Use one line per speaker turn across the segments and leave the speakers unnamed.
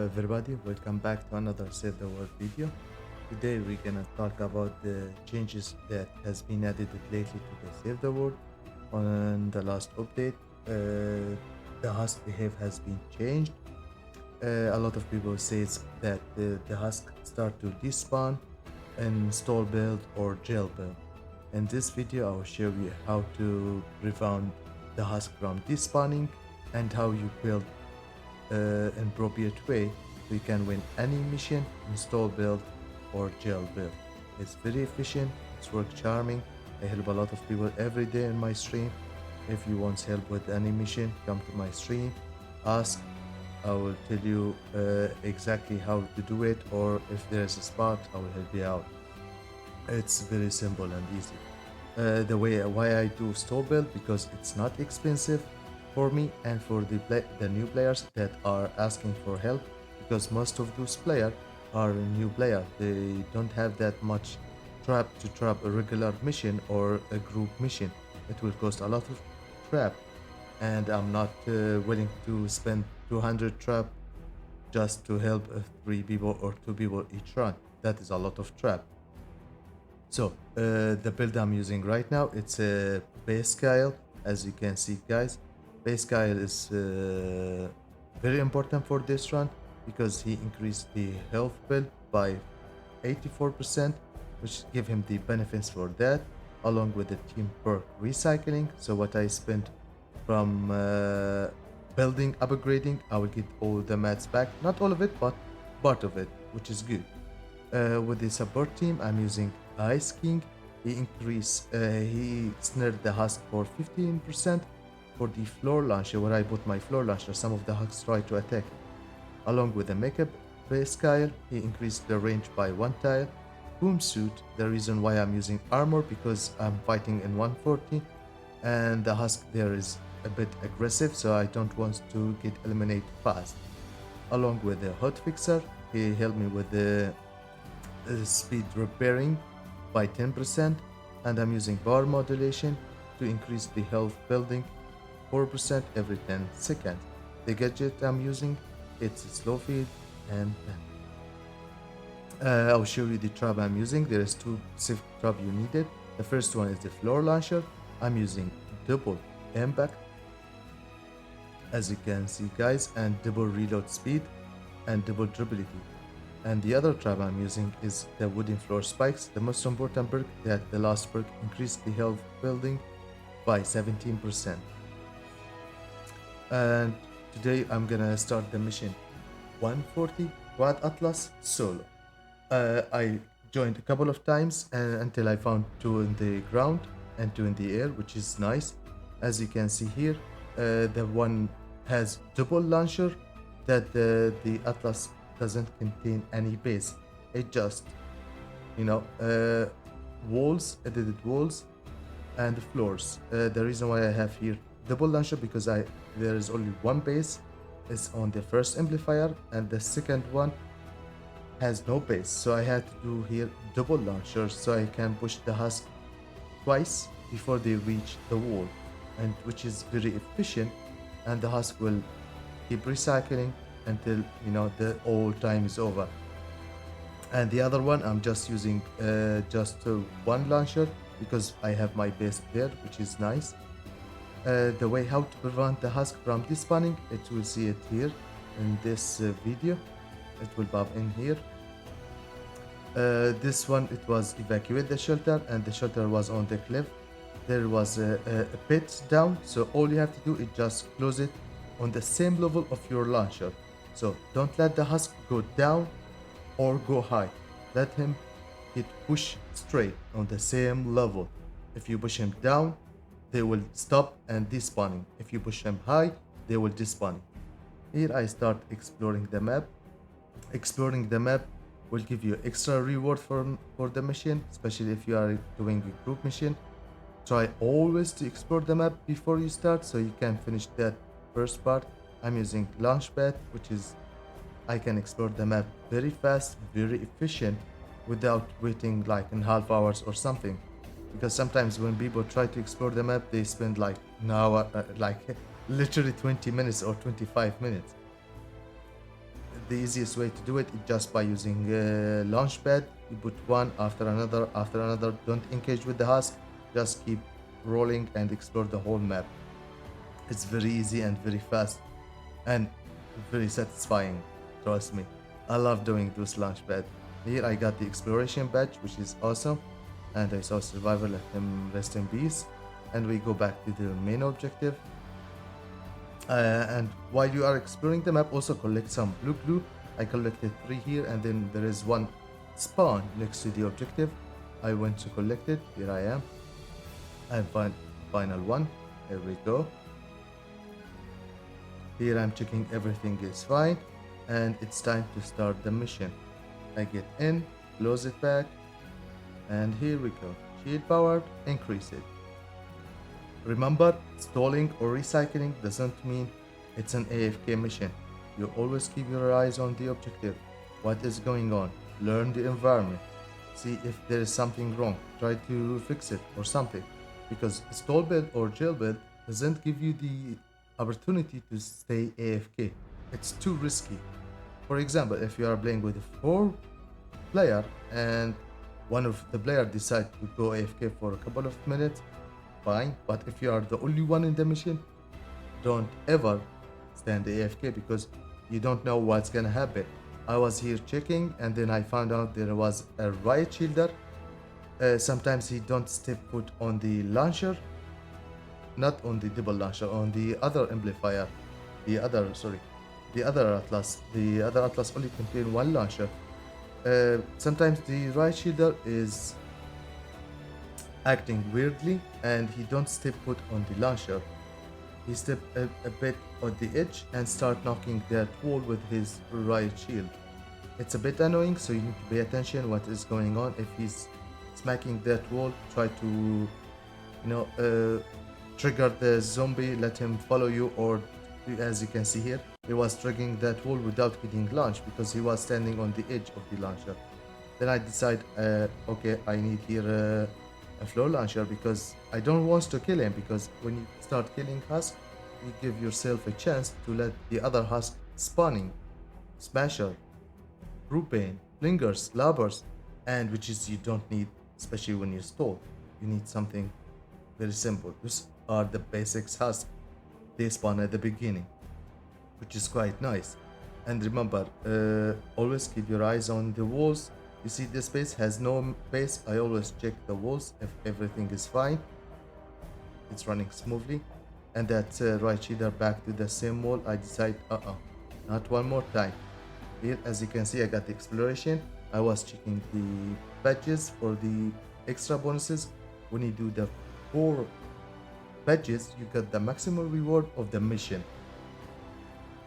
everybody, welcome back to another Save the World video. Today we're gonna talk about the changes that has been added lately to the Save the World. On the last update, the husk behavior has been changed. A lot of people says that the husk start to despawn, install build or jail build. In this video, I will show you how to prevent the husk from despawning and how you build in appropriate way so you can win any mission, install build or jail build. It's very efficient, it's work charming. I help a lot of people every day in my stream. If you want help with any mission, come to my stream, ask. I will tell you exactly how to do it, or if there's a spot, I will help you out. It's very simple and easy. The way why I do store build, because it's not expensive for me and for the new players that are asking for help, because most of those players are new player. They don't have that much trap to trap a regular mission or a group mission. It will cost a lot of trap, and I'm not willing to spend 200 trap just to help 3 people or 2 people each run. That is a lot of trap. So the build I'm using right now, it's a base scale. As you can see, guys, base scale is very important for this run because he increased the health build by 84%, which give him the benefits for that, along with the team perk recycling. So what I spent from building, upgrading, I will get all the mats back. Not all of it, but part of it, which is good. With the support team, I'm using Ice King. He snared the husk for 15%. For the floor launcher, where I put my floor launcher, some of the husks try to attack. Along with the makeup base tile, he increased the range by 1 tile. Boom suit, the reason why I'm using armor, because I'm fighting in 140 and the husk there is a bit aggressive, so I don't want to get eliminated fast. Along with the hot fixer, he helped me with the speed repairing by 10%, and I'm using power modulation to increase the health building 4% every 10 seconds. The gadget I'm using, it's slow feed and I'll show you the trap I'm using. There is 2 specific trap you needed. The first one is the floor launcher. I'm using double impact, as you can see, guys, and double reload speed and double durability. And the other trap I'm using is the wooden floor spikes. The most important perk, that the last perk increased the health building by 17%. And today I'm gonna start the mission 140 4Atlas solo. I joined a couple of times until I found 2 in the ground and 2 in the air, which is nice. As you can see here, the one has double launcher, that the Atlas doesn't contain any base. It just, walls, edited walls and floors. The reason why I have here double launcher, because there is only one base, is on the first amplifier, and the second one has no base, so I had to do here double launchers so I can push the husk twice before they reach the wall, and which is very efficient, and the husk will keep recycling until the all time is over. And the other one I'm just using just one launcher because I have my base there, which is nice. The way how to prevent the husk from despawning, it will see it here in this video. It will pop in here. This one, it was evacuate the shelter, and the shelter was on the cliff. There was a pit down, so all you have to do is just close it on the same level of your launcher. So don't let the husk go down or go high. Let him get pushed straight on the same level. If you push him down, they will stop and despawning. If you push them high, they will despawn. Here I start exploring the map. Exploring the map will give you extra reward for the mission, especially if you are doing a group mission. Try always to explore the map before you start so you can finish that first part. I'm using launchpad, which is I can explore the map very fast, very efficient, without waiting like in half hours or something. Because sometimes when people try to explore the map, they spend like an hour, like literally 20 minutes or 25 minutes. the easiest way to do it is just by using launchpad. You put one after another after another. Don't engage with the husk. Just keep rolling and explore the whole map. It's very easy and very fast and very satisfying. Trust me. I love doing this launchpad. Here I got the exploration badge, which is awesome. And I saw survivor, let him rest in peace. And we go back to the main objective. And while you are exploring the map, also collect some blue glue. I collected 3 here, and then there is one spawn next to the objective. I went to collect it. Here I am. And final one. Here we go. Here I'm checking everything is fine, and it's time to start the mission. I get in, close it back, and here we go. Shield powered, increase it. Remember, stalling or recycling doesn't mean it's an AFK mission. You always keep your eyes on the objective. What is going on? Learn the environment. See if there is something wrong. Try to fix it or something. Because stall build or jail build doesn't give you the opportunity to stay AFK. It's too risky. For example, if you are playing with 4 player and one of the player decide to go AFK for a couple of minutes, fine. But if you are the only one in the mission, don't ever stand AFK because you don't know what's gonna happen. I was here checking and then I found out there was a riot shielder. Sometimes he don't step foot on the launcher, not on the double launcher, on the other amplifier, the other Atlas. The other Atlas only contain one launcher. Sometimes the riot shielder is acting weirdly and he don't step foot on the launcher. He step a bit on the edge and start knocking that wall with his riot shield. It's a bit annoying, so you need to pay attention what is going on. If he's smacking that wall, try to trigger the zombie, let him follow you, or as you can see here, he was triggering that wall without getting launched because he was standing on the edge of the launcher. Then I decide, okay, I need here a floor launcher because I don't want to kill him, because when you start killing husk, you give yourself a chance to let the other husk spawning, smasher, propane, flingers, labbers, and which is you don't need, especially when you stall. You need something very simple. These are the basics husk. They spawn at the beginning, which is quite nice. And remember, always keep your eyes on the walls. You see this base has no base. I always check the walls if everything is fine. It's running smoothly. And that right shielder back to the same wall. I decide, not one more time. Here, as you can see, I got the exploration. I was checking the badges for the extra bonuses. When you do the 4 badges, you get the maximum reward of the mission.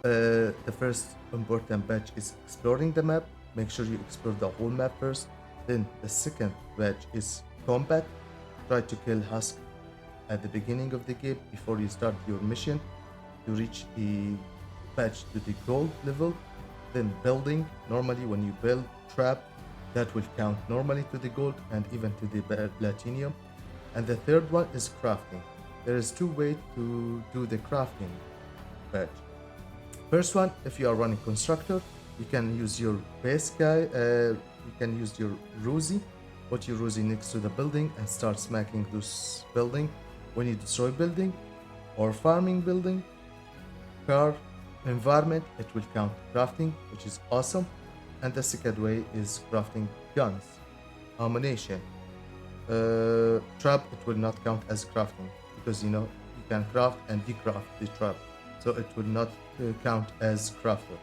The first important badge is exploring the map. Make sure you explore the whole map first. Then the second badge is combat. Try to kill husk at the beginning of the game before you start your mission to reach the badge to the gold level. Then building. Normally when you build trap, that will count normally to the gold and even to the platinum. And the third one is crafting. There is 2 ways to do the crafting badge. First one, if you are running constructor, you can use your base guy, you can use your Ruzi, put your Ruzi next to the building and start smacking this building. When you destroy building or farming building, car, environment, it will count crafting, which is awesome. And the second way is crafting guns, ammunition. Trap, it will not count as crafting because you can craft and decraft the trap, so it will not count as crafter.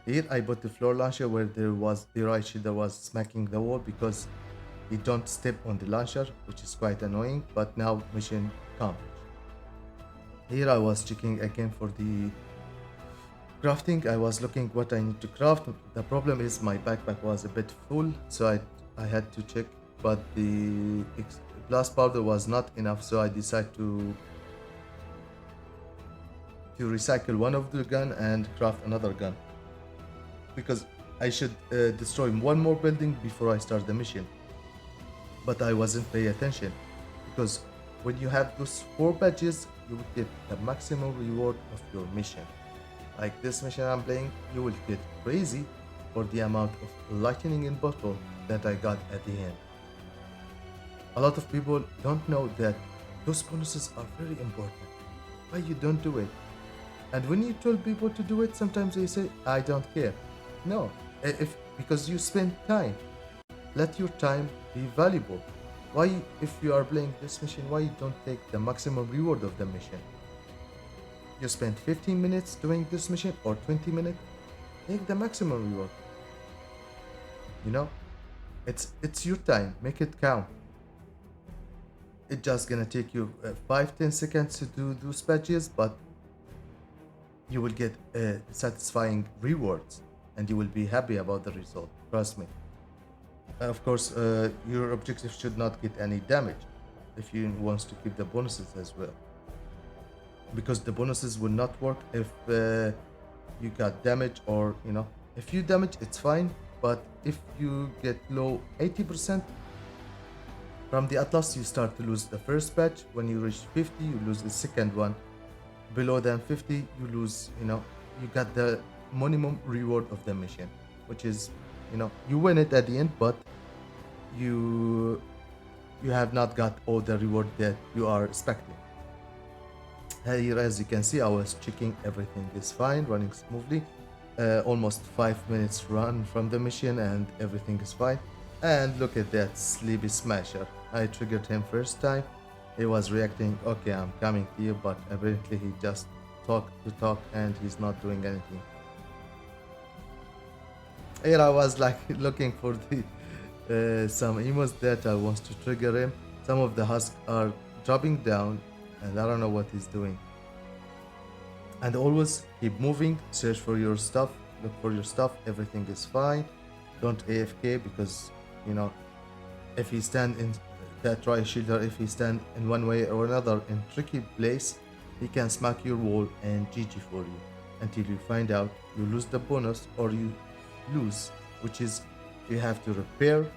Here I put the floor launcher where there was the right shielder was smacking the wall because he don't step on the launcher, which is quite annoying, but now mission accomplished. Here I was checking again for the crafting. I was looking what I need to craft. The problem is my backpack was a bit full, so I had to check, but the blast powder was not enough, so I decided to recycle one of the gun and craft another gun, because I should destroy one more building before I start the mission. But I wasn't paying attention, because when you have those 4 badges, you will get the maximum reward of your mission. Like this mission I'm playing, you will get crazy for the amount of lightning in bottle that I got at the end. A lot of people don't know that those bonuses are very important. Why you don't do it? And when you tell people to do it, sometimes they say, I don't care. No, if because you spend time. Let your time be valuable. Why, if you are playing this mission, why you don't take the maximum reward of the mission? You spend 15 minutes doing this mission or 20 minutes, take the maximum reward. You know, it's your time. Make it count. It's just gonna take you 5-10 seconds to do those patches, but you will get satisfying rewards, and you will be happy about the result. Trust me. Of course, your objective should not get any damage if you want to keep the bonuses as well. Because the bonuses will not work if you got damage, or if you damage, it's fine. But if you get low 80% from the Atlas, you start to lose the first patch. When you reach 50, you lose the second one. Below than 50, you lose, you got the minimum reward of the mission, which is, you win it at the end, but you have not got all the reward that you are expecting. Here, as you can see, I was checking everything is fine, running smoothly. Almost 5 minutes run from the mission and everything is fine. And look at that sleepy smasher. I triggered him first time. He was reacting, okay, I'm coming to you, but apparently he just talked to talk and he's not doing anything. Here I was like looking for the some emos that I want to trigger him. Some of the husks are dropping down and I don't know what he's doing. And always keep moving, search for your stuff, look for your stuff, everything is fine. Don't AFK, because if he stand in that right shoulder, if he stand in one way or another in tricky place, he can smack your wall and GG for you until you find out you lose the bonus or you lose, which is you have to repair,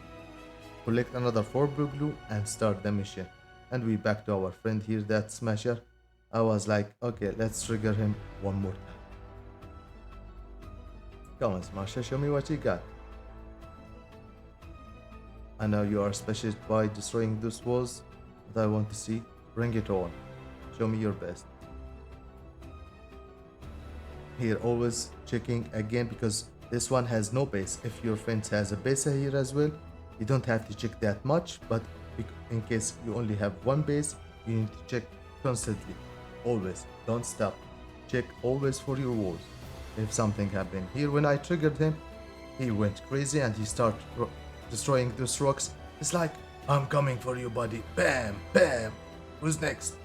collect another 4 blue glue and start the mission. And we back to our friend here, that smasher. I was like, okay, let's trigger him one more time. Come on, smasher, show me what you got. I know you are specialist by destroying those walls, but I want to see. Bring it on. Show me your best. Here, always checking again, because this one has no base. If your fence has a base here as well, you don't have to check that much, but in case you only have one base, you need to check constantly. Always, don't stop. Check always for your walls. If something happened here, when I triggered him, he went crazy and he started destroying those rocks. It's like, I'm coming for you, buddy. Bam, bam. Who's next?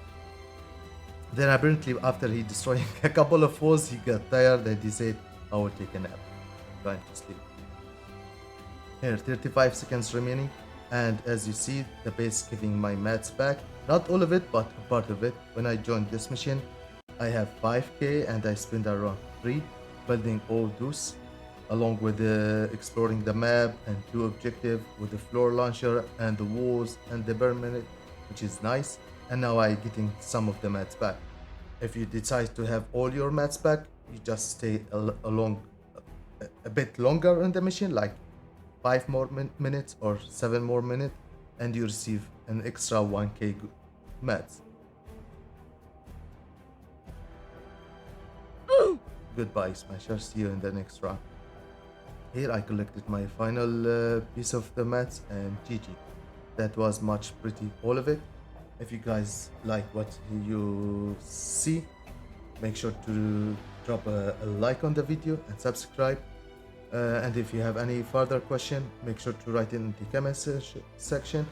Then apparently after he destroyed a couple of walls, he got tired and he said, I will take a nap. Trying to sleep. Here, 35 seconds remaining. And as you see, the base giving my mats back. Not all of it, but a part of it. When I joined this mission, I have 5k and I spent around 3 building all those, along with exploring the map and 2 objectives with the floor launcher and the walls and the permanent, which is nice. And now I getting some of the mats back. If you decide to have all your mats back, you just stay a bit longer in the mission, like 5 more minutes or 7 more minutes, and you receive an extra 1k mats. Goodbye, Smasher. See you in the next round. Here I collected my final piece of the mats and GG. That was much pretty, all of it. If you guys like what you see, make sure to drop a like on the video and subscribe. And if you have any further question, make sure to write in the comments section.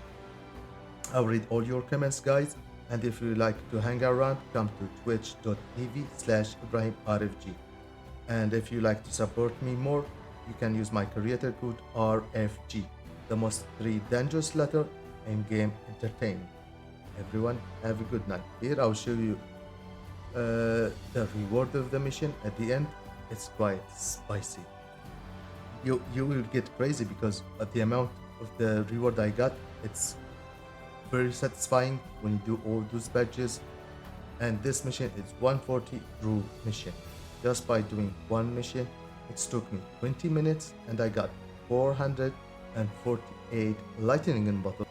I'll read all your comments, guys. And if you like to hang around, come to twitch.tv/IbrahimRFG. And if you like to support me more, you can use my creator code RFG, the most 3 dangerous letter in game entertainment. Everyone, have a good night. Here I'll show you the reward of the mission at the end. It's quite spicy. You will get crazy because at the amount of the reward I got, it's very satisfying when you do all those badges. And this mission is 140 rule mission. just by doing one mission. It took me 20 minutes and I got 448 lightning in bottle.